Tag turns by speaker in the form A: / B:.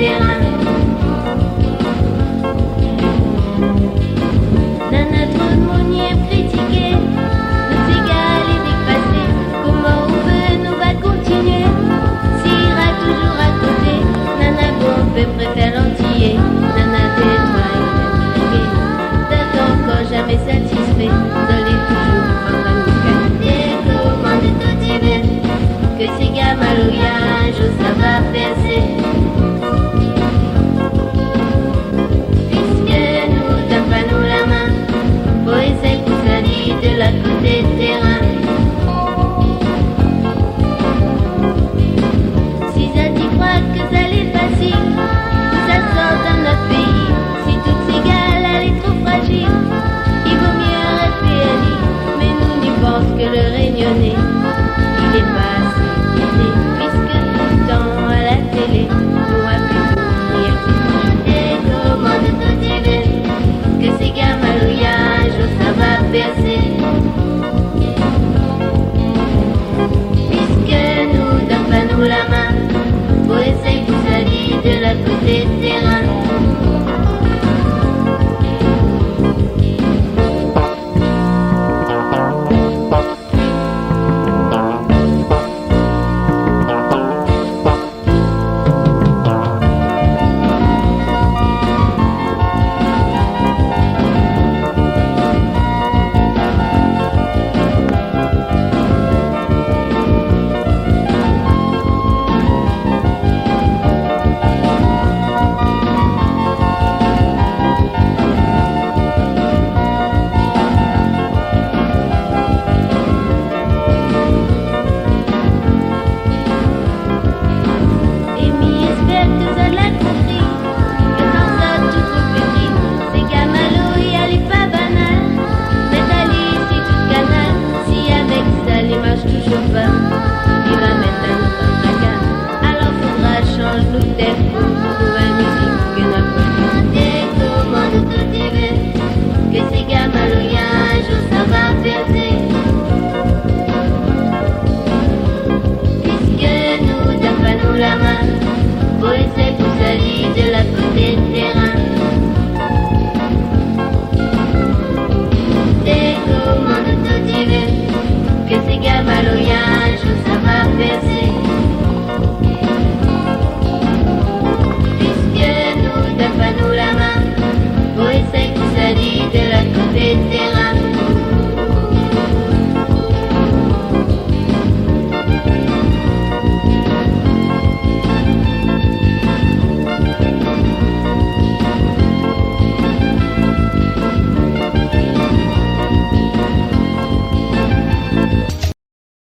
A: terrain. Nana trop de monnier critiqué, nous égale et dépassé. Comment on veut, nous va continuer. S'ira toujours à côté, Nana bombe préfère l'antiller. Nana détruit d'un encore jamais satisfait. Dolly toujours en qualité. Commande tout y veut, que ces gamins louillages, ça va percer. Puisque nous donne pas nous la main, pour essayer pour salir de la côté terrain. Si ça t'y croit que ça l'est facile, ça sort dans notre pays. Si toutes ces gales, elle est trop fragile, il vaut mieux rester à lit. Mais nous n'y pensons que le réunionnais, il est pas assez aidé, puisque tout le temps à la télé, nous a plutôt rien. Et commande tout y veut, que ces gamins louillages, ça va percer. Puisque nous donne pas nous la main, pour essayer pour salir de la côté terrain.